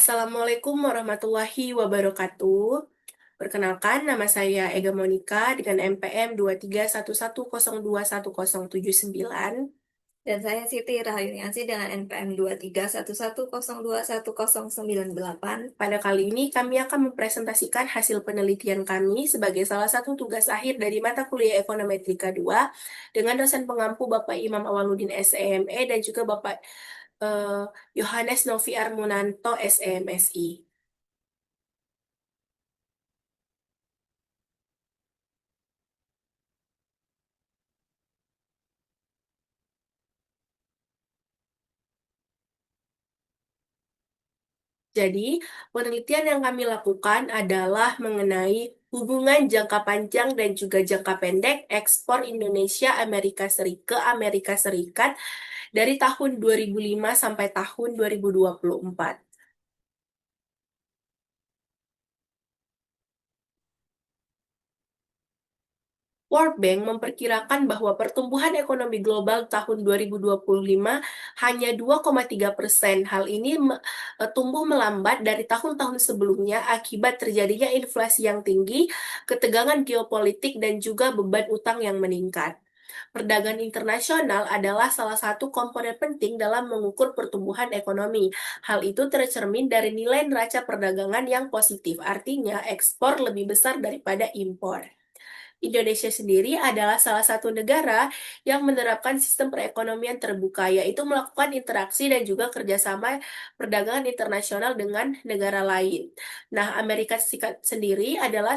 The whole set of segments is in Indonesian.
Assalamualaikum warahmatullahi wabarakatuh. Perkenalkan, nama saya Ega Monika dengan NPM 23110210079. Dan saya Siti Rahayu dengan NPM 23110210098. Pada kali ini, kami akan mempresentasikan hasil penelitian kami sebagai salah satu tugas akhir dari mata kuliah Ekonometri K2 dengan dosen pengampu Bapak Imam Awaludin SEME dan juga Bapak eh, Yohanes Novi Armunanto SEMSI. Jadi, penelitian yang kami lakukan adalah mengenai hubungan jangka panjang dan juga jangka pendek ekspor Indonesia ke Amerika Serikat dari tahun 2005 sampai tahun 2024. World Bank memperkirakan bahwa pertumbuhan ekonomi global tahun 2025 hanya 2,3%. Hal ini tumbuh melambat dari tahun-tahun sebelumnya akibat terjadinya inflasi yang tinggi, ketegangan geopolitik, dan juga beban utang yang meningkat. Perdagangan internasional adalah salah satu komponen penting dalam mengukur pertumbuhan ekonomi. Hal itu tercermin dari nilai neraca perdagangan yang positif, artinya ekspor lebih besar daripada impor. Indonesia sendiri adalah salah satu negara yang menerapkan sistem perekonomian terbuka, yaitu melakukan interaksi dan juga kerjasama perdagangan internasional dengan negara lain. Nah, Amerika Serikat sendiri adalah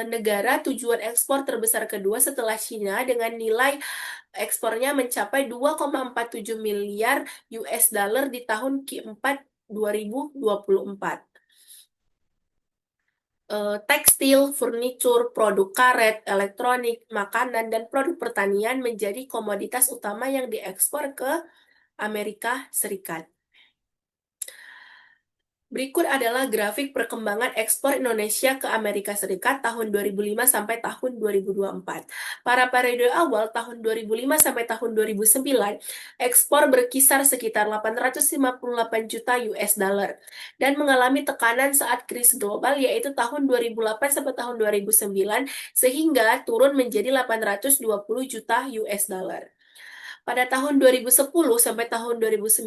negara tujuan ekspor terbesar kedua setelah Cina dengan nilai ekspornya mencapai 2,47 miliar US dollar di tahun Q4 2024. Tekstil, furnitur, produk karet, elektronik, makanan, dan produk pertanian menjadi komoditas utama yang diekspor ke Amerika Serikat. Berikut adalah grafik perkembangan ekspor Indonesia ke Amerika Serikat tahun 2005 sampai tahun 2024. Pada periode awal tahun 2005 sampai tahun 2009, ekspor berkisar sekitar 858 juta US dollar dan mengalami tekanan saat krisis global yaitu tahun 2008 sampai tahun 2009 sehingga turun menjadi 820 juta US dollar. Pada tahun 2010 sampai tahun 2019,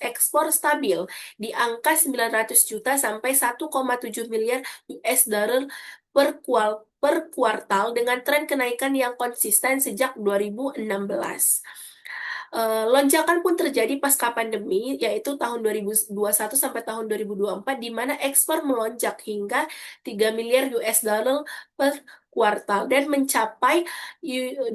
ekspor stabil di angka 900 juta sampai 1,7 miliar US dollar per kuartal dengan tren kenaikan yang konsisten sejak 2016. Lonjakan pun terjadi pasca pandemi, yaitu tahun 2021 sampai tahun 2024, di mana ekspor melonjak hingga 3 miliar US dollar per kuartal dan mencapai 2,68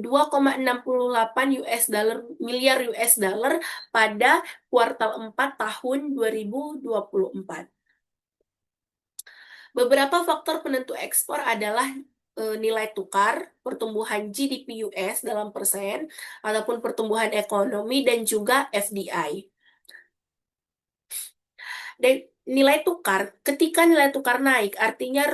miliar US dollar pada kuartal 4 tahun 2024. Beberapa faktor penentu ekspor adalah nilai tukar, pertumbuhan GDP US dalam persen, ataupun pertumbuhan ekonomi, dan juga FDI. Dan nilai tukar, ketika nilai tukar naik, artinya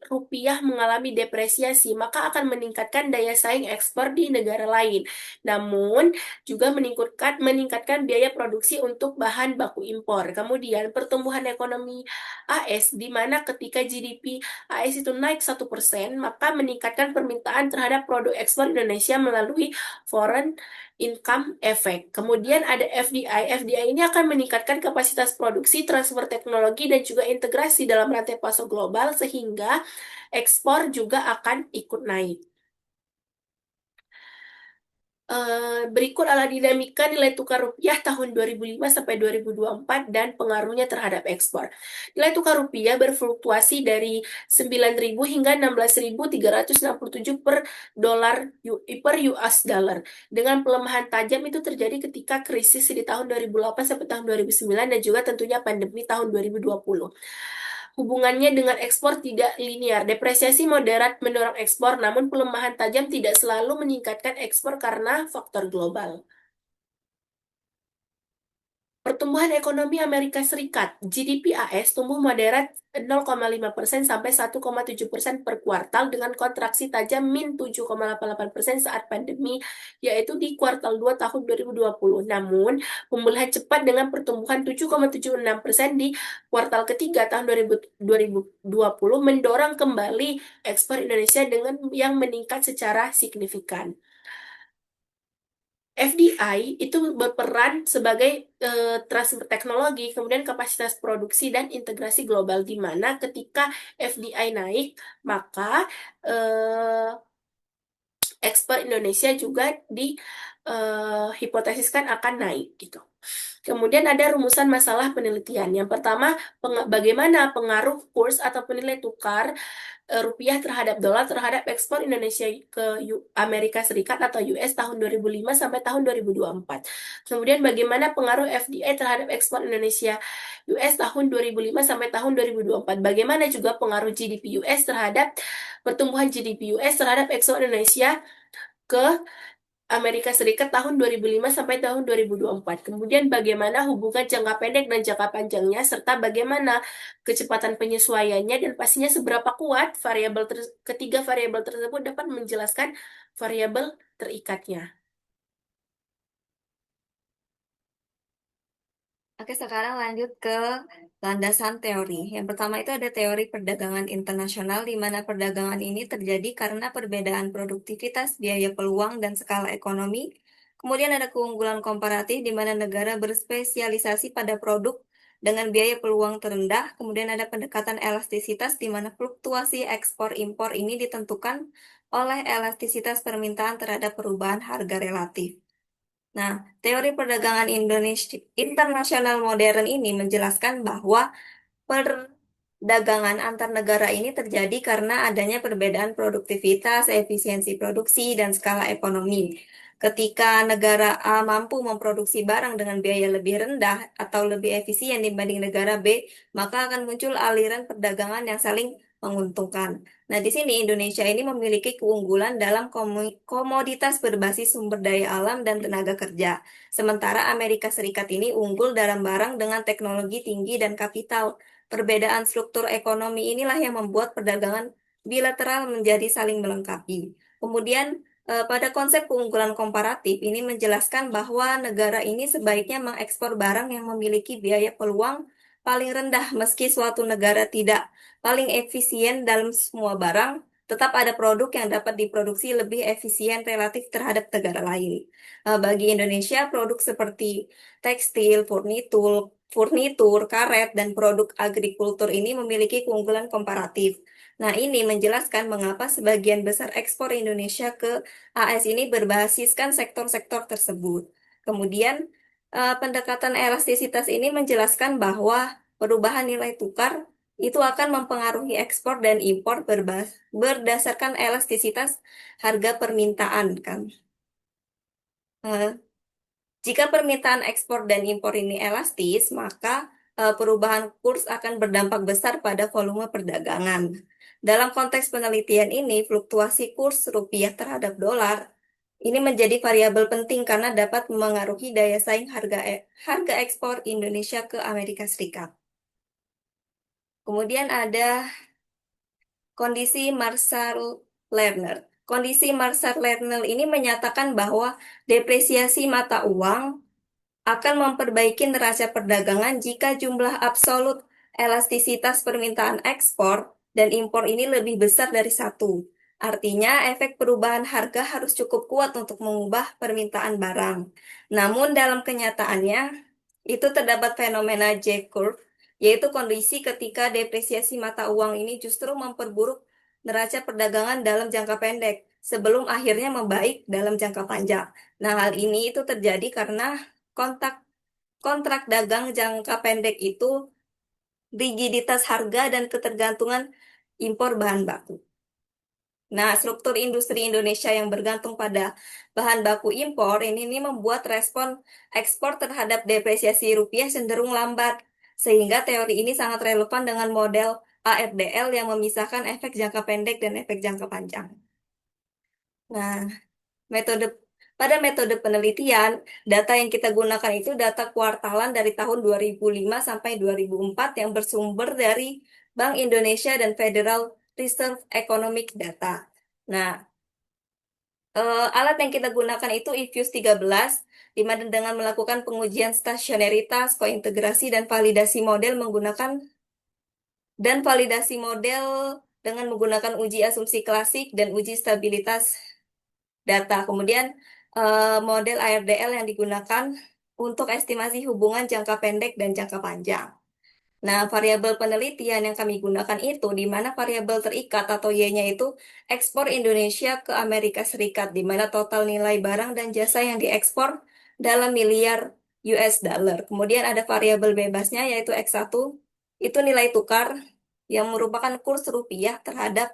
rupiah mengalami depresiasi, maka akan meningkatkan daya saing ekspor di negara lain. Namun, juga meningkatkan biaya produksi untuk bahan baku impor. Kemudian, pertumbuhan ekonomi AS, di mana ketika GDP AS itu naik 1%, maka meningkatkan permintaan terhadap produk ekspor Indonesia melalui foreign income effect. Kemudian ada FDI. FDI ini akan meningkatkan kapasitas produksi, transfer teknologi, dan juga integrasi dalam rantai pasok global sehingga ekspor juga akan ikut naik. Berikut adalah dinamika nilai tukar rupiah tahun 2005 sampai 2024 dan pengaruhnya terhadap ekspor. Nilai tukar rupiah berfluktuasi dari 9.000 hingga 16.367 per dolar per US dollar. Dengan pelemahan tajam itu terjadi ketika krisis di tahun 2008 sampai tahun 2009 dan juga tentunya pandemi tahun 2020. Hubungannya dengan ekspor tidak linear. Depresiasi moderat mendorong ekspor, namun pelemahan tajam tidak selalu meningkatkan ekspor karena faktor global. Pertumbuhan ekonomi Amerika Serikat, GDP AS tumbuh moderat 0,5% sampai 1,7% per kuartal dengan kontraksi tajam min 7,88% saat pandemi, yaitu di kuartal 2 tahun 2020. Namun, pemulihan cepat dengan pertumbuhan 7,76% di kuartal ketiga tahun 2020 mendorong kembali ekspor Indonesia dengan yang meningkat secara signifikan. FDI itu berperan sebagai transfer teknologi, kemudian kapasitas produksi dan integrasi global, di mana ketika FDI naik, maka ekspor Indonesia juga hipotesiskan akan naik gitu. Kemudian ada rumusan masalah penelitian. Yang pertama, bagaimana pengaruh kurs atau nilai tukar rupiah terhadap dolar terhadap ekspor Indonesia ke Amerika Serikat atau US tahun 2005 sampai tahun 2024. Kemudian bagaimana pengaruh FDI terhadap ekspor Indonesia US tahun 2005 sampai tahun 2024. Bagaimana juga pengaruh GDP US terhadap pertumbuhan GDP US terhadap ekspor Indonesia ke Amerika Serikat tahun 2005 sampai tahun 2024. Kemudian bagaimana hubungan jangka pendek dan jangka panjangnya, serta bagaimana kecepatan penyesuaiannya, dan pastinya seberapa kuat ketiga variabel tersebut dapat menjelaskan variabel terikatnya. Oke, sekarang lanjut ke landasan teori. Yang pertama itu ada teori perdagangan internasional, di mana perdagangan ini terjadi karena perbedaan produktivitas, biaya peluang, dan skala ekonomi. Kemudian ada keunggulan komparatif, di mana negara berspesialisasi pada produk dengan biaya peluang terendah. Kemudian ada pendekatan elastisitas, di mana fluktuasi ekspor-impor ini ditentukan oleh elastisitas permintaan terhadap perubahan harga relatif. Nah, teori perdagangan Indonesia internasional modern ini menjelaskan bahwa perdagangan antar negara ini terjadi karena adanya perbedaan produktivitas, efisiensi produksi, dan skala ekonomi. Ketika negara A mampu memproduksi barang dengan biaya lebih rendah atau lebih efisien dibanding negara B, maka akan muncul aliran perdagangan yang saling menguntungkan. Nah, di sini Indonesia ini memiliki keunggulan dalam komoditas berbasis sumber daya alam dan tenaga kerja. Sementara Amerika Serikat ini unggul dalam barang dengan teknologi tinggi dan kapital. Perbedaan struktur ekonomi inilah yang membuat perdagangan bilateral menjadi saling melengkapi. Kemudian, pada konsep keunggulan komparatif ini menjelaskan bahwa negara ini sebaiknya mengekspor barang yang memiliki biaya peluang paling rendah meski suatu negara tidak paling efisien dalam semua barang, tetap ada produk yang dapat diproduksi lebih efisien relatif terhadap negara lain. Bagi Indonesia, produk seperti tekstil, furnitur, karet, dan produk agrikultur ini memiliki keunggulan komparatif. Nah, ini menjelaskan mengapa sebagian besar ekspor Indonesia ke AS ini berbasiskan sektor-sektor tersebut. Kemudian, pendekatan elastisitas ini menjelaskan bahwa perubahan nilai tukar itu akan mempengaruhi ekspor dan impor berdasarkan elastisitas harga permintaan, kan. Eh, Jika permintaan ekspor dan impor ini elastis, maka perubahan kurs akan berdampak besar pada volume perdagangan. Dalam konteks penelitian ini, fluktuasi kurs rupiah terhadap dolar ini menjadi variabel penting karena dapat memengaruhi daya saing harga ekspor Indonesia ke Amerika Serikat. Kemudian ada kondisi Marshall-Lerner. Kondisi Marshall-Lerner ini menyatakan bahwa depresiasi mata uang akan memperbaiki neraca perdagangan jika jumlah absolut elastisitas permintaan ekspor dan impor ini lebih besar dari satu. Artinya, efek perubahan harga harus cukup kuat untuk mengubah permintaan barang. Namun, dalam kenyataannya, itu terdapat fenomena J-curve, yaitu kondisi ketika depresiasi mata uang ini justru memperburuk neraca perdagangan dalam jangka pendek, sebelum akhirnya membaik dalam jangka panjang. Nah, hal ini itu terjadi karena kontak kontrak dagang jangka pendek itu rigiditas harga dan ketergantungan impor bahan baku. Nah, struktur industri Indonesia yang bergantung pada bahan baku impor ini membuat respon ekspor terhadap depresiasi rupiah cenderung lambat, sehingga teori ini sangat relevan dengan model AFDL yang memisahkan efek jangka pendek dan efek jangka panjang. Nah, metode Pada metode penelitian, data yang kita gunakan itu data kuartalan dari tahun 2005 sampai 2004 yang bersumber dari Bank Indonesia dan Federal Reserve Economic Data. Nah, alat yang kita gunakan itu IFUS 13, di mana dengan melakukan pengujian stasionaritas, kointegrasi, dan validasi model dengan menggunakan uji asumsi klasik dan uji stabilitas data. Kemudian model ARDL yang digunakan untuk estimasi hubungan jangka pendek dan jangka panjang. Nah, variabel penelitian yang kami gunakan itu di mana variabel terikat atau Y-nya itu ekspor Indonesia ke Amerika Serikat, di mana total nilai barang dan jasa yang diekspor dalam miliar US dollar. Kemudian ada variabel bebasnya yaitu X1, itu nilai tukar yang merupakan kurs rupiah terhadap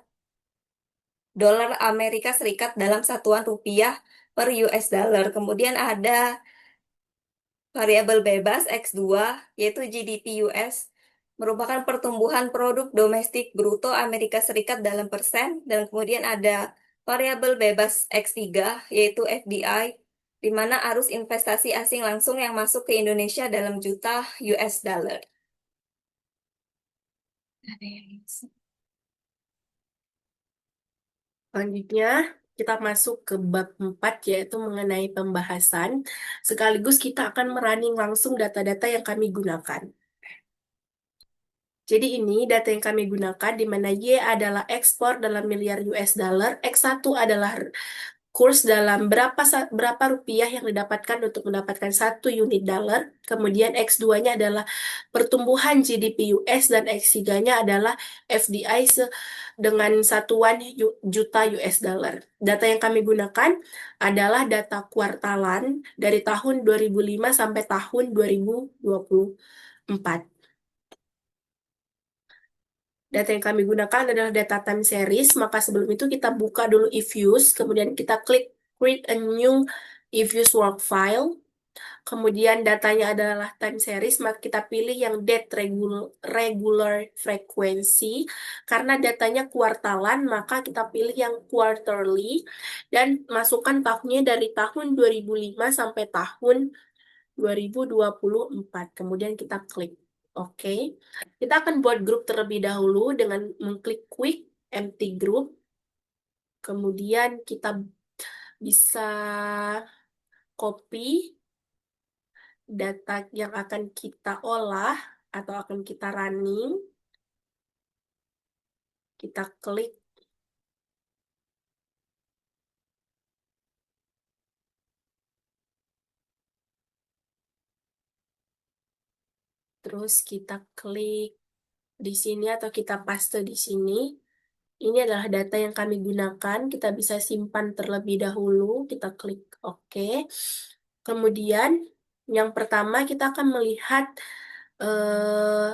dolar Amerika Serikat dalam satuan rupiah per US dollar. Kemudian ada variabel bebas X2 yaitu GDP US merupakan pertumbuhan produk domestik bruto Amerika Serikat dalam persen, dan kemudian ada variabel bebas X3 yaitu FDI di mana arus investasi asing langsung yang masuk ke Indonesia dalam juta US dollar. Selanjutnya, kita masuk ke bab 4, yaitu mengenai pembahasan. Sekaligus kita akan merunning langsung data-data yang kami gunakan. Jadi ini data yang kami gunakan, di mana Y adalah ekspor dalam miliar US dollar, X1 adalah kurs dalam berapa rupiah yang didapatkan untuk mendapatkan satu unit dollar. Kemudian X2-nya adalah pertumbuhan GDP US dan X3-nya adalah FDI dengan satuan juta US dollar. Data yang kami gunakan adalah data kuartalan dari tahun 2005 sampai tahun 2024. Data yang kami gunakan adalah data time series, maka sebelum itu kita buka dulu eViews, kemudian kita klik create a new eViews work file, kemudian datanya adalah time series, maka kita pilih yang date regular frequency, karena datanya kuartalan, maka kita pilih yang quarterly, dan masukkan tahunnya dari tahun 2005 sampai tahun 2024. Kemudian kita klik Oke. Kita akan buat grup terlebih dahulu dengan mengklik Quick Empty Group. Kemudian kita bisa copy data yang akan kita olah atau akan kita running. Kita klik terus kita klik di sini atau kita paste di sini. Ini adalah data yang kami gunakan. Kita bisa simpan terlebih dahulu. Kita klik OK. Kemudian, yang pertama kita akan melihat eh,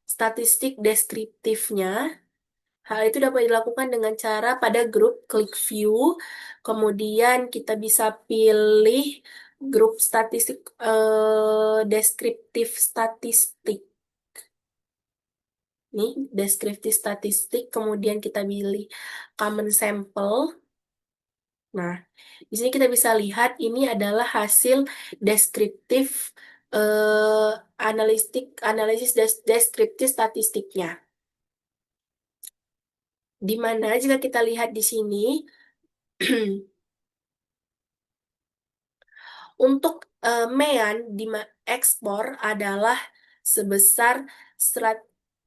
statistik deskriptifnya. Hal itu dapat dilakukan dengan cara pada grup klik view. Kemudian kita bisa pilih grup statistik deskriptif statistik. Nih, deskriptif statistik, kemudian kita pilih common sample. Nah, di sini kita bisa lihat ini adalah hasil deskriptif analisis deskriptif statistiknya. Di mana jika kita lihat di sini, untuk MEAN di ekspor adalah sebesar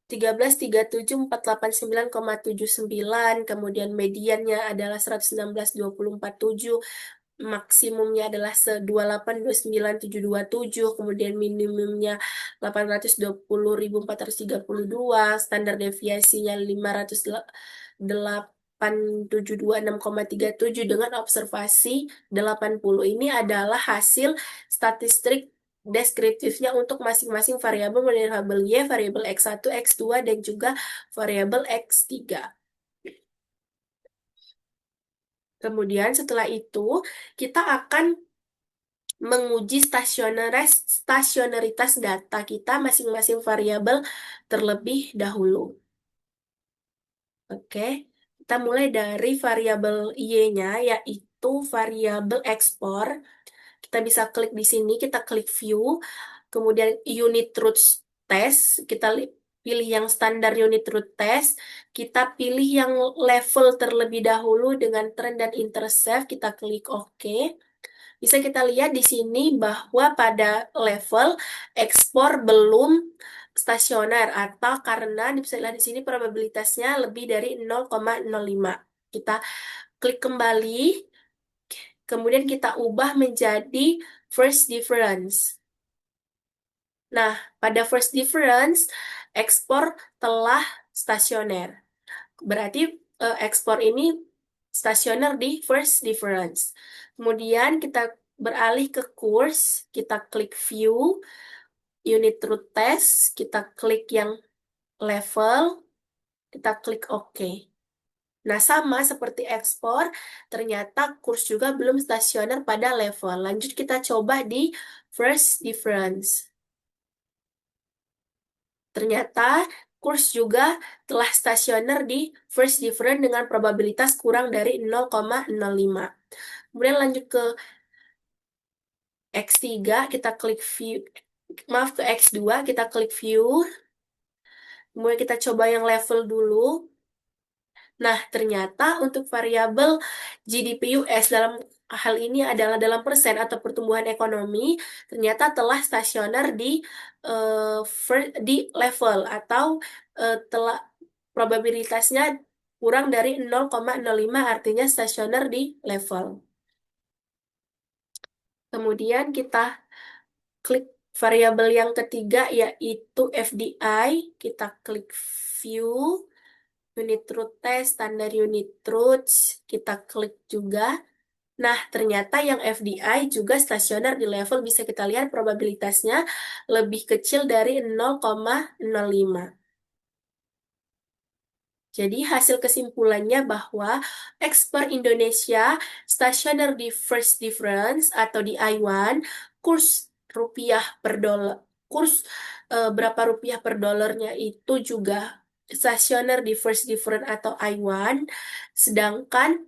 13.37.489,79, kemudian mediannya adalah 116.2047, maksimumnya adalah 28.29.727, kemudian minimumnya 820.432, standar deviasinya 508.726,37 dengan observasi 80. Ini adalah hasil statistik deskriptifnya untuk masing-masing variabel Y, variabel X1, X2, dan juga variabel X3. Kemudian setelah itu, kita akan menguji stasionaritas data kita masing-masing variabel terlebih dahulu. Oke, kita mulai dari variabel Y-nya, yaitu yaitu variabel ekspor. Kita bisa klik di sini, kita klik view, kemudian unit truth test, kita pilih yang standar unit truth test, kita pilih yang level terlebih dahulu dengan trend dan intercept, kita klik OK. Bisa kita lihat di sini bahwa pada level ekspor belum stasioner atau karena bisa lihat di sini probabilitasnya lebih dari 0,05. Kita klik kembali, kemudian kita ubah menjadi first difference. Nah, pada first difference, ekspor telah stasioner. Berarti ekspor ini stasioner di first difference. Kemudian kita beralih ke kurs, kita klik view, unit truth test, kita klik yang level, kita klik OK. Nah, sama seperti ekspor, ternyata kurs juga belum stasioner pada level. Lanjut kita coba di first difference. Ternyata kurs juga telah stasioner di first difference dengan probabilitas kurang dari 0,05. Kemudian lanjut ke X3, kita klik view, maaf ke X2, kita klik view, kemudian kita coba yang level dulu. Nah, ternyata untuk variabel GDP US dalam hal ini adalah dalam persen atau pertumbuhan ekonomi, ternyata telah stasioner di di level atau telah probabilitasnya kurang dari 0,05 artinya stasioner di level. Kemudian kita klik variabel yang ketiga yaitu FDI, kita klik view, unit truth test, standar unit truth, kita klik juga. Nah, ternyata yang FDI juga stasioner di level bisa kita lihat probabilitasnya lebih kecil dari 0,05. Jadi hasil kesimpulannya bahwa ekspor Indonesia stasioner di first difference atau di I1, kurs rupiah per dolar, kurs berapa rupiah per dolarnya itu juga stasioner di first difference atau I1, sedangkan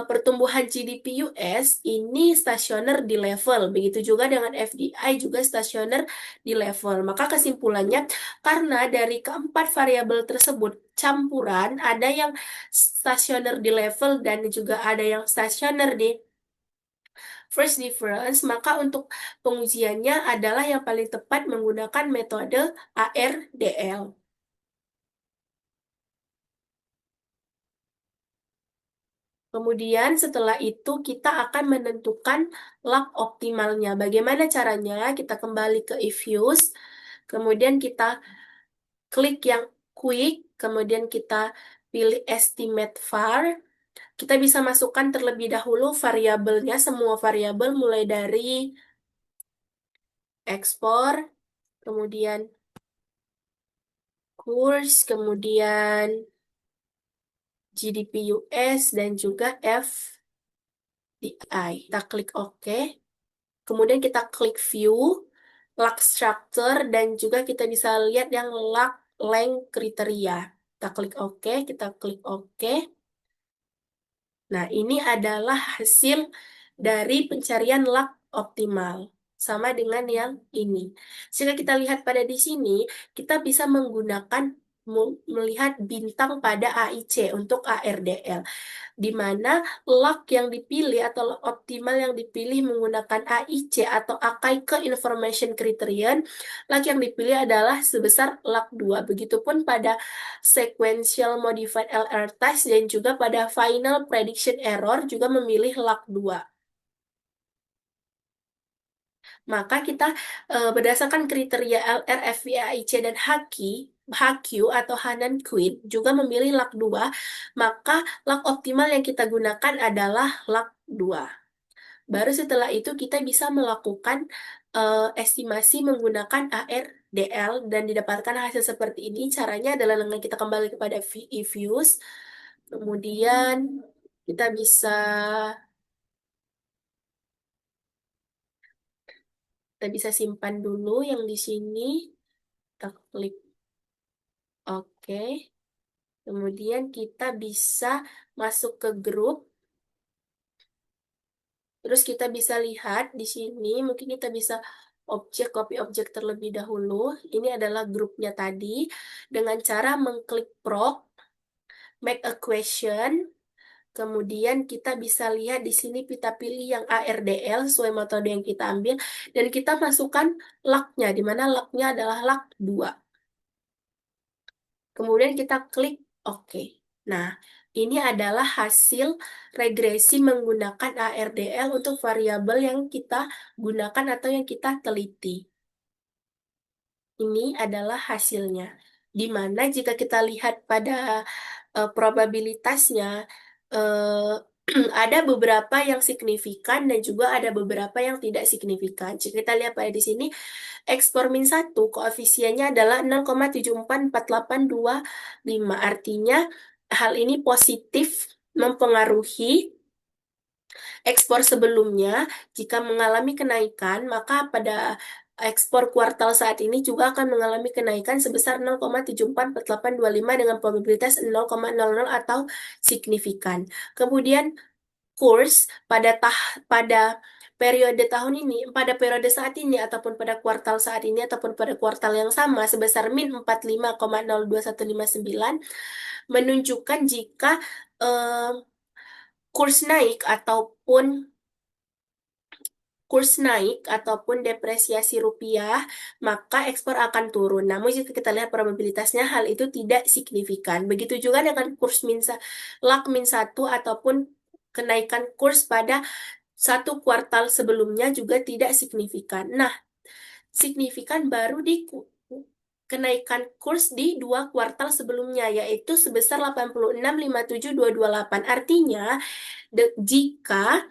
pertumbuhan GDP US ini stasioner di level, begitu juga dengan FDI juga stasioner di level. Maka kesimpulannya karena dari keempat variabel tersebut campuran, ada yang stasioner di level dan juga ada yang stasioner di first difference, maka untuk pengujiannya adalah yang paling tepat menggunakan metode ARDL. Kemudian setelah itu kita akan menentukan luck optimalnya. Bagaimana caranya? Kita kembali ke Ifuse, kemudian kita klik yang quick, kemudian kita pilih estimate var. Kita bisa masukkan terlebih dahulu variabelnya, semua variabel mulai dari ekspor, kemudian kurs, kemudian GDP US, dan juga FDI. Kita klik OK. Kemudian kita klik view, luck structure, dan juga kita bisa lihat yang luck length kriteria. Kita klik OK, kita klik OK. Nah, ini adalah hasil dari pencarian luck optimal. Sama dengan yang ini. Jika kita lihat pada di sini, kita bisa menggunakan melihat bintang pada AIC untuk ARDL, di mana luck yang dipilih atau luck optimal yang dipilih menggunakan AIC atau Akaike Information Criterion, luck yang dipilih adalah sebesar luck 2. Begitupun pada sequential modified LR test dan juga pada final prediction error juga memilih luck 2. Maka kita berdasarkan kriteria LR, FVAIC, dan HQ atau Hanan Quinn juga memilih luck 2, maka luck optimal yang kita gunakan adalah luck 2. Baru setelah itu kita bisa melakukan estimasi menggunakan ARDL dan didapatkan hasil seperti ini. Caranya adalah dengan kita kembali kepada views, kemudian kita bisa simpan dulu yang di sini. Kita klik OK. Kemudian kita bisa masuk ke grup. Terus kita bisa lihat di sini, mungkin kita bisa copy objek terlebih dahulu. Ini adalah grupnya tadi. Dengan cara mengklik proc, make a question. Kemudian kita bisa lihat di sini kita pilih yang ARDL sesuai metode yang kita ambil. Dan kita masukkan laknya, di mana laknya adalah lak 2. Kemudian kita klik OK. Nah, ini adalah hasil regresi menggunakan ARDL untuk variabel yang kita gunakan atau yang kita teliti. Ini adalah hasilnya. Di mana jika kita lihat pada probabilitasnya, eh, ada beberapa yang signifikan dan juga ada beberapa yang tidak signifikan. Jika kita lihat pada di sini, ekspor min 1 koefisiennya adalah 0,744825. Artinya hal ini positif mempengaruhi ekspor sebelumnya. Jika mengalami kenaikan, maka pada ekspor kuartal saat ini juga akan mengalami kenaikan sebesar 0,744825 dengan probabilitas 0,00 atau signifikan. Kemudian kurs pada periode tahun ini, pada periode saat ini ataupun pada kuartal saat ini ataupun pada kuartal yang sama sebesar min 45,021599 menunjukkan jika eh, kurs naik ataupun kurs naik ataupun depresiasi rupiah, maka ekspor akan turun. Namun jika kita lihat probabilitasnya hal itu tidak signifikan. Begitu juga dengan kurs lak min 1 ataupun kenaikan kurs pada satu kuartal sebelumnya juga tidak signifikan. Nah, signifikan baru di kenaikan kurs di dua kuartal sebelumnya, yaitu sebesar 86,57228. Artinya, jika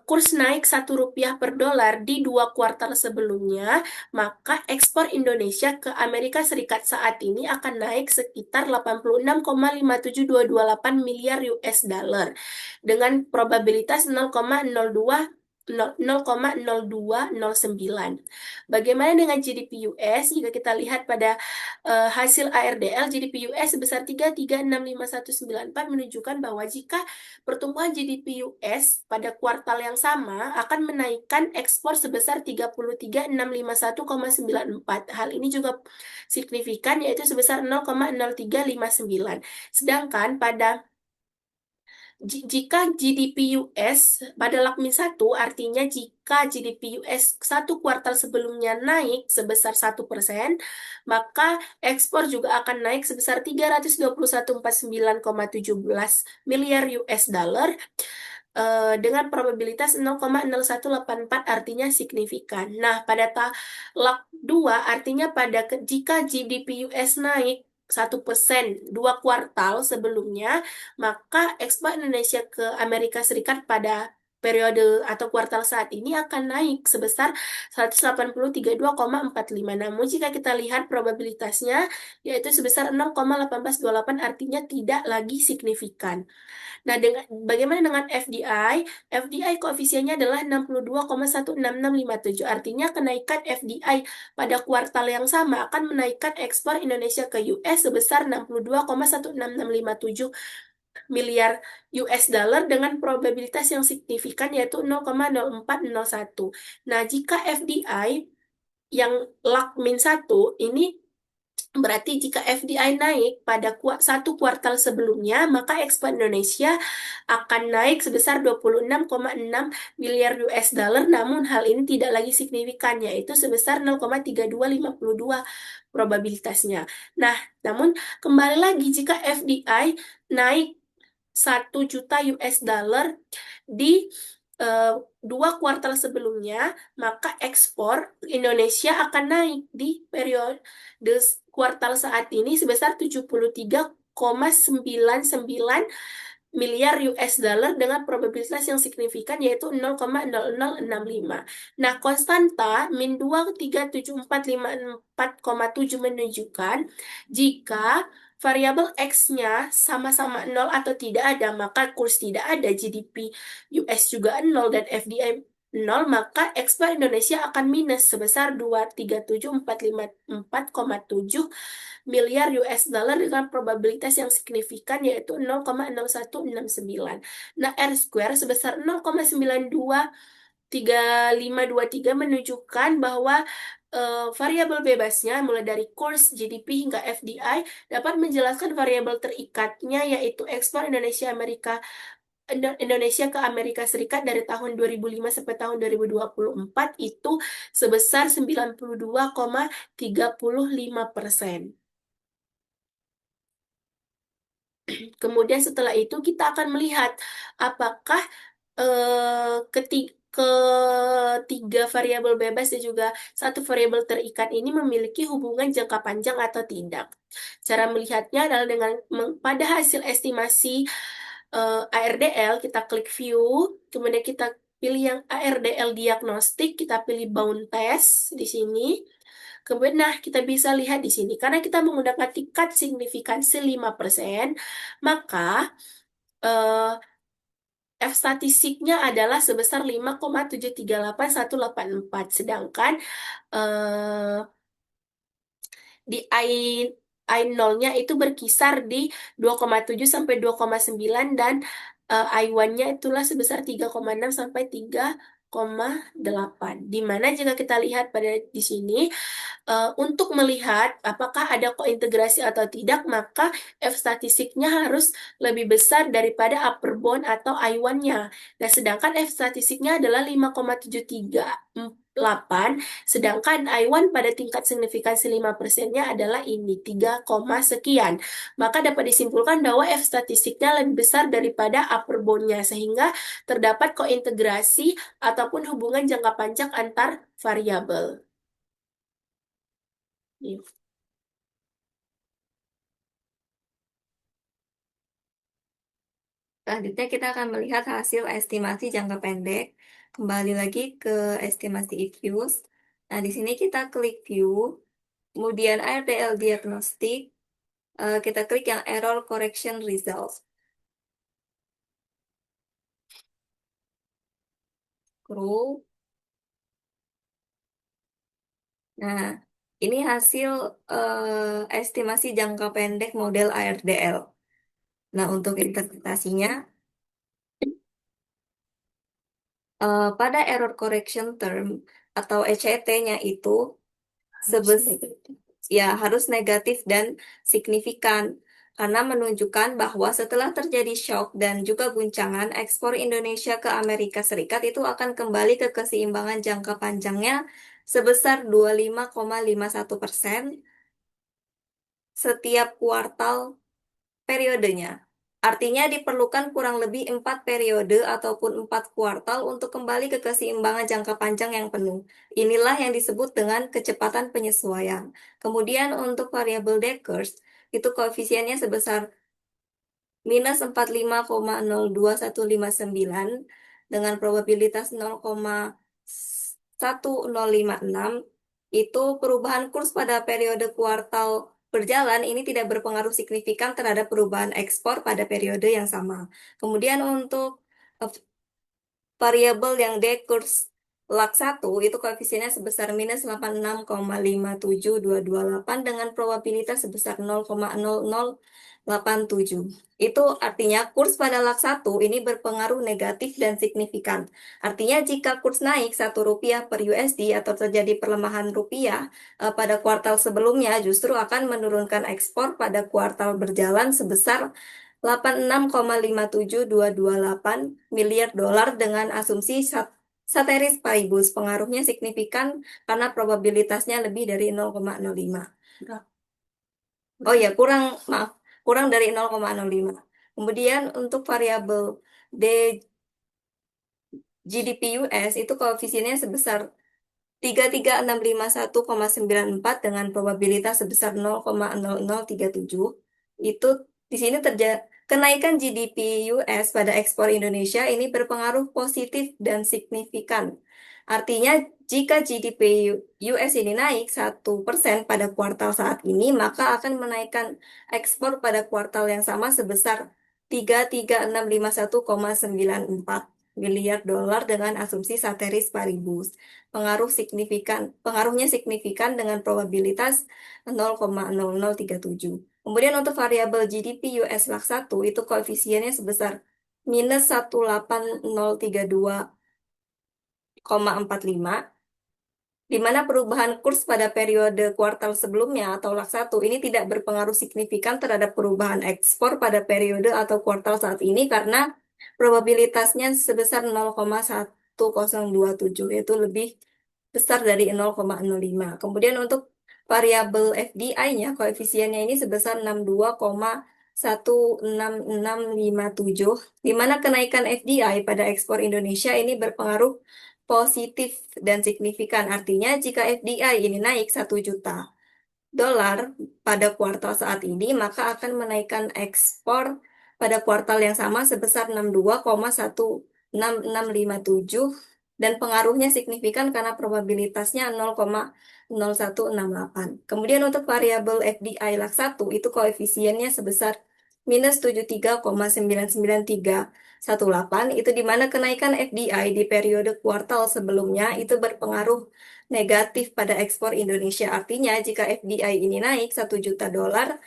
kurs naik Rp1 per dolar di dua kuartal sebelumnya, maka ekspor Indonesia ke Amerika Serikat saat ini akan naik sekitar 86,57228 miliar US dollar dengan probabilitas 0,0209. Bagaimana dengan GDP US? Jika kita lihat pada hasil ARDL, GDP US sebesar 3,365,194 menunjukkan bahwa jika pertumbuhan GDP US pada kuartal yang sama akan menaikkan ekspor sebesar 33,651,94. Hal ini juga signifikan yaitu sebesar 0,0359. Sedangkan jika GDP US pada lakmin 1, artinya jika GDP US satu kuartal sebelumnya naik sebesar 1%, maka ekspor juga akan naik sebesar 321,49,17 miliar US dollar dengan probabilitas 0,0184 artinya signifikan. Nah, pada lak 2 artinya jika GDP US naik 1% dua kuartal sebelumnya, maka ekspor Indonesia ke Amerika Serikat pada periode atau kuartal saat ini akan naik sebesar 180,32,45. Namun jika kita lihat probabilitasnya yaitu sebesar 0,1828 artinya tidak lagi signifikan. Nah, bagaimana dengan FDI? FDI koefisiennya adalah 62,16657. Artinya kenaikan FDI pada kuartal yang sama akan menaikkan ekspor Indonesia ke US sebesar 62,16657 miliar US dollar dengan probabilitas yang signifikan yaitu 0,0401. Nah, jika FDI yang lak min 1 ini berarti jika FDI naik pada satu kuartal sebelumnya, maka ekspor Indonesia akan naik sebesar 26,6 miliar US dollar, namun hal ini tidak lagi signifikan, yaitu sebesar 0,3252 probabilitasnya. Nah, namun kembali lagi jika FDI naik 1 juta US dollar di eh, dua kuartal sebelumnya, maka ekspor Indonesia akan naik di periode kuartal saat ini sebesar 73,99 miliar US dollar dengan probabilitas yang signifikan yaitu 0,0065. Nah, konstanta min 2,37454,7 menunjukkan jika variabel X-nya sama-sama 0 atau tidak ada, maka kurs tidak ada, GDP US juga 0, dan FDI nol, maka ekspor Indonesia akan minus sebesar 237.454,7 miliar US dollar dengan probabilitas yang signifikan yaitu 0,0169. Nah, R square sebesar 0,923523 menunjukkan bahwa variabel bebasnya mulai dari kurs GDP hingga FDI dapat menjelaskan variabel terikatnya yaitu ekspor Indonesia ke Amerika Serikat dari tahun 2005 sampai tahun 2024 itu sebesar 92,35%. Kemudian setelah itu kita akan melihat apakah ketiga variabel bebas dan juga satu variabel terikat ini memiliki hubungan jangka panjang atau tidak. Cara melihatnya adalah dengan pada hasil estimasi ARDL, kita klik view, kemudian kita pilih yang ARDL diagnostik, kita pilih bound test di sini. Kemudian, nah, kita bisa lihat di sini, karena kita menggunakan tingkat signifikansi 5%, maka eh, F statistiknya adalah sebesar 5,738184. Sedangkan eh, di I 0-nya itu berkisar di 2,7 sampai 2,9 dan I 1-nya itulah sebesar 3,6 sampai 3,8. Di mana jika kita lihat pada di sini untuk melihat apakah ada kointegrasi atau tidak, maka F statistiknya harus lebih besar daripada upper bound atau I1-nya. Nah, sedangkan F statistiknya adalah 5,738, sedangkan I1 pada tingkat signifikansi 5%-nya adalah ini, 3, sekian. Maka dapat disimpulkan bahwa F statistiknya lebih besar daripada upper bound-nya, sehingga terdapat kointegrasi ataupun hubungan jangka panjang antar variabel. Iya. Selanjutnya kita akan melihat hasil estimasi jangka pendek. Kembali lagi ke estimasi IFUS. Nah, di sini kita klik view, kemudian RDL diagnostik, kita klik yang error correction result. Scroll. Nah, ini hasil estimasi jangka pendek model ARDL. Nah, untuk interpretasinya, pada error correction term atau ECT-nya itu sebesar ya harus negatif dan signifikan karena menunjukkan bahwa setelah terjadi shock dan juga guncangan ekspor Indonesia ke Amerika Serikat itu akan kembali ke keseimbangan jangka panjangnya sebesar 25,51% setiap kuartal periodenya. Artinya diperlukan kurang lebih 4 periode ataupun 4 kuartal untuk kembali ke keseimbangan jangka panjang yang penuh. Inilah yang disebut dengan kecepatan penyesuaian. Kemudian untuk variabel Dekkers, itu koefisiennya sebesar minus 45,021159 dengan probabilitas 0,1056. Itu perubahan kurs pada periode kuartal berjalan ini tidak berpengaruh signifikan terhadap perubahan ekspor pada periode yang sama. Kemudian untuk eh, variabel yang dekurs lag 1 itu koefisiennya sebesar minus 86,57228 dengan probabilitas sebesar 0,0087. Itu artinya kurs pada lag 1 ini berpengaruh negatif dan signifikan. Artinya jika kurs naik 1 rupiah per USD atau terjadi pelemahan rupiah pada kuartal sebelumnya justru akan menurunkan ekspor pada kuartal berjalan sebesar 86,57228 miliar dolar dengan asumsi Ceteris paribus. Pengaruhnya signifikan karena probabilitasnya lebih dari 0,05. Oh ya, maaf, kurang dari 0,05. Kemudian untuk variabel D GDP US itu koefisiennya sebesar 33.651,94 dengan probabilitas sebesar 0,0037. Itu di sini terjadi kenaikan GDP US pada ekspor Indonesia ini berpengaruh positif dan signifikan. Artinya, jika GDP US ini naik 1% pada kuartal saat ini, maka akan menaikkan ekspor pada kuartal yang sama sebesar 33.651,94. miliar dolar dengan asumsi ceteris paribus. Pengaruhnya signifikan dengan probabilitas 0,0037. Kemudian untuk variabel GDP US LAK 1 itu koefisiennya sebesar minus 18032,45, di mana perubahan kurs pada periode kuartal sebelumnya atau LAK 1 ini tidak berpengaruh signifikan terhadap perubahan ekspor pada periode atau kuartal saat ini karena probabilitasnya sebesar 0,1027, yaitu lebih besar dari 0,05. Kemudian untuk variabel FDI-nya, koefisiennya ini sebesar 62,16657, di mana kenaikan FDI pada ekspor Indonesia ini berpengaruh positif dan signifikan. Artinya, jika FDI ini naik 1 juta dolar pada kuartal saat ini, maka akan menaikkan ekspor pada kuartal yang sama sebesar 62,16657, dan pengaruhnya signifikan karena probabilitasnya 0,0168. Kemudian untuk variabel FDI LAK 1 itu koefisiennya sebesar minus 73,99318, itu di mana kenaikan FDI di periode kuartal sebelumnya itu berpengaruh negatif pada ekspor Indonesia. Artinya, jika FDI ini naik 1 juta dolar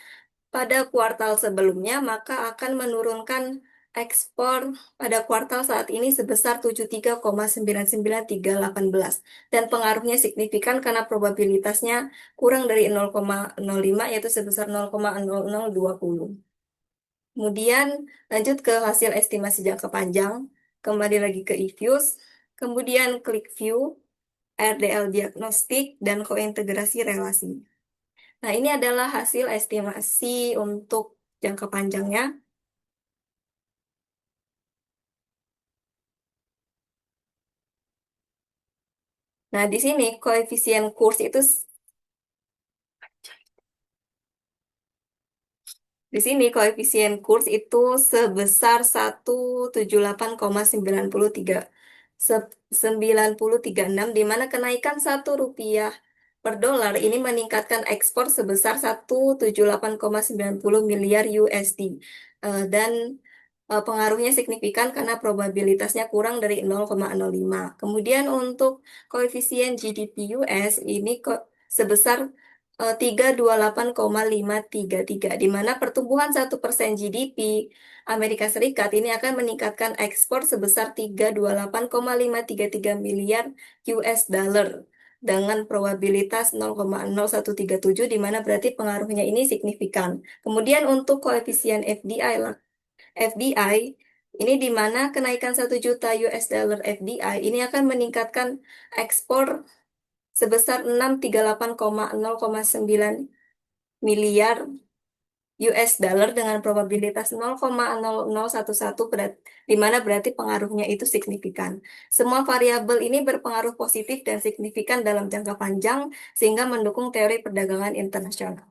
pada kuartal sebelumnya, maka akan menurunkan ekspor pada kuartal saat ini sebesar 73,99318. Dan pengaruhnya signifikan karena probabilitasnya kurang dari 0,05, yaitu sebesar 0,0020. Kemudian lanjut ke hasil estimasi jangka panjang. Kembali lagi ke eViews. Kemudian klik view, RDL diagnostik, dan kointegrasi relasi. Nah, ini adalah hasil estimasi untuk jangka panjangnya. Nah, di sini koefisien kurs itu Di sini koefisien kurs itu sebesar 178,93 936, di mana kenaikan Rp1 per dolar ini meningkatkan ekspor sebesar 178,90 miliar USD. Dan pengaruhnya signifikan karena probabilitasnya kurang dari 0,05. Kemudian untuk koefisien GDP US ini kok sebesar 328,533, di mana pertumbuhan 1% GDP Amerika Serikat ini akan meningkatkan ekspor sebesar 328,533 miliar US dollar dengan probabilitas 0,0137, di mana berarti pengaruhnya ini signifikan. Kemudian untuk koefisien FDI lah, FDI ini di mana kenaikan 1 juta US dollar FDI ini akan meningkatkan ekspor sebesar 638,0,9 miliar US dollar dengan probabilitas 0,0011, di mana berarti pengaruhnya itu signifikan. Semua variabel ini berpengaruh positif dan signifikan dalam jangka panjang sehingga mendukung teori perdagangan internasional.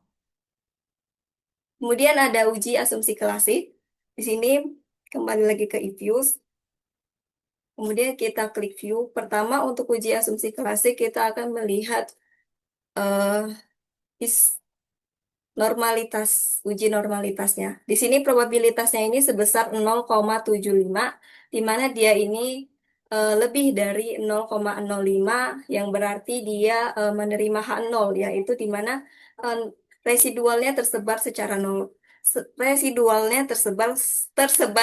Kemudian ada uji asumsi klasik. Di sini kembali lagi ke eViews. Kemudian kita klik view. Pertama untuk uji asumsi klasik kita akan melihat eh, is normalitas, uji normalitasnya. Di sini probabilitasnya ini sebesar 0,75, di mana dia ini lebih dari 0,05, yang berarti dia menerima H0, yaitu di mana eh, residualnya tersebar secara nol. Residualnya tersebar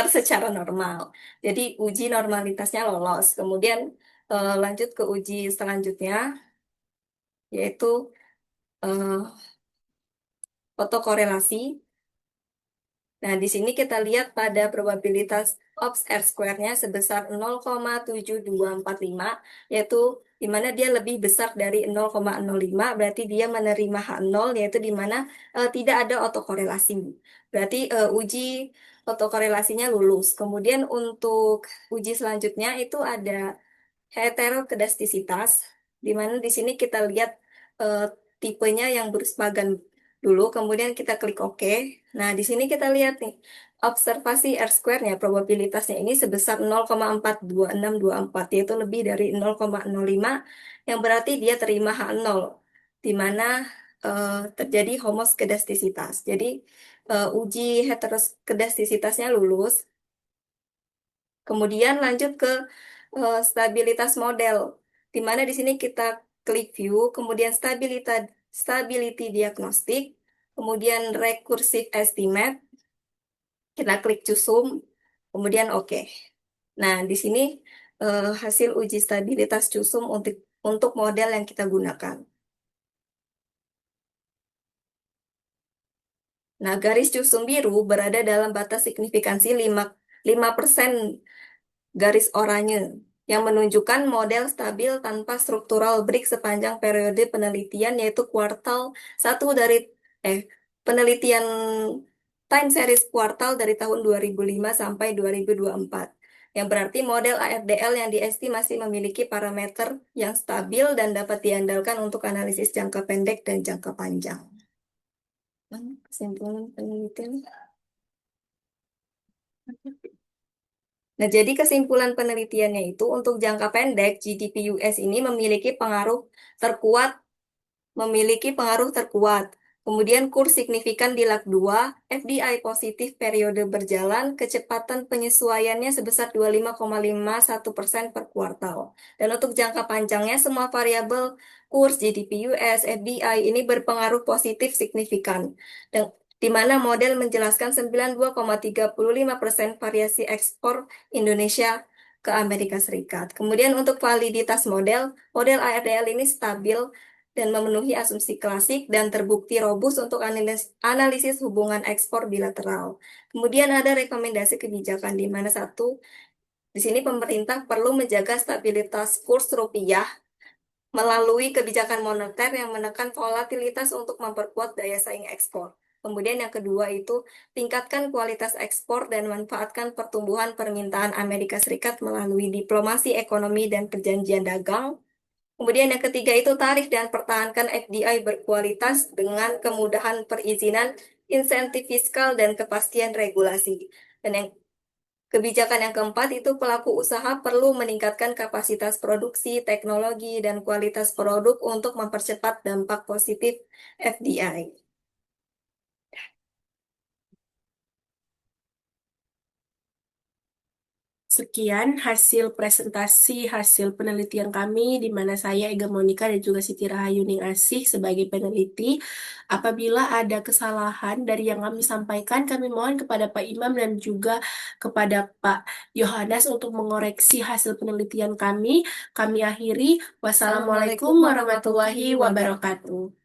secara normal. Jadi uji normalitasnya lolos. Kemudian lanjut ke uji selanjutnya, yaitu eh, otokorelasi. Nah, di sini kita lihat pada probabilitas ops R square-nya sebesar 0,7245, yaitu di mana dia lebih besar dari 0,05, berarti dia menerima H0, yaitu di mana tidak ada otokorelasi. Berarti uji otokorelasinya lulus. Kemudian untuk uji selanjutnya itu ada heterokedastisitas, di mana di sini kita lihat eh, tipenya yang bersepadan dulu, kemudian kita klik OK. Nah, di sini kita lihat nih, observasi R square-nya, probabilitasnya ini sebesar 0,42624, yaitu lebih dari 0,05, yang berarti dia terima H0, di mana terjadi homoskedastisitas. Jadi, uji heterokedastisitasnya lulus. Kemudian lanjut ke stabilitas model, di mana di sini kita klik view, kemudian stability diagnostic, kemudian recursive estimate, kita klik cusum, kemudian oke. Nah, di sini hasil uji stabilitas cusum untuk model yang kita gunakan. Nah, garis cusum biru berada dalam batas signifikansi 5% garis oranye yang menunjukkan model stabil tanpa struktural break sepanjang periode penelitian yaitu kuartal 1 dari eh penelitian time series kuartal dari tahun 2005 sampai 2024. Yang berarti model AFDL yang diestimasi memiliki parameter yang stabil dan dapat diandalkan untuk analisis jangka pendek dan jangka panjang. Kesimpulan penelitian. Nah, jadi kesimpulan penelitiannya itu untuk jangka pendek GDP US ini terkuat, memiliki pengaruh terkuat. Kemudian kurs signifikan di lag 2, FDI positif periode berjalan, kecepatan penyesuaiannya sebesar 25,51% per kuartal. Dan untuk jangka panjangnya semua variabel kurs GDP US, FDI ini berpengaruh positif signifikan. Dan di mana model menjelaskan 92,35% variasi ekspor Indonesia ke Amerika Serikat. Kemudian untuk validitas model ARDL ini stabil dan memenuhi asumsi klasik dan terbukti robust untuk analisis hubungan ekspor bilateral. Kemudian ada rekomendasi kebijakan di mana satu, di sini pemerintah perlu menjaga stabilitas kurs rupiah melalui kebijakan moneter yang menekan volatilitas untuk memperkuat daya saing ekspor. Kemudian yang kedua itu tingkatkan kualitas ekspor dan manfaatkan pertumbuhan permintaan Amerika Serikat melalui diplomasi ekonomi dan perjanjian dagang. Kemudian yang ketiga itu tarik dan pertahankan FDI berkualitas dengan kemudahan perizinan, insentif fiskal, dan kepastian regulasi. Dan yang kebijakan yang keempat itu pelaku usaha perlu meningkatkan kapasitas produksi, teknologi, dan kualitas produk untuk mempercepat dampak positif FDI. Sekian hasil presentasi hasil penelitian kami di mana saya Ega Monika dan juga Siti Rahayuning Asih sebagai peneliti. Apabila ada kesalahan dari yang kami sampaikan, kami mohon kepada Pak Imam dan juga kepada Pak Yohanes untuk mengoreksi hasil penelitian kami. Kami akhiri. Wassalamualaikum Assalamualaikum warahmatullahi warahmatullahi wabarakatuh. wabarakatuh.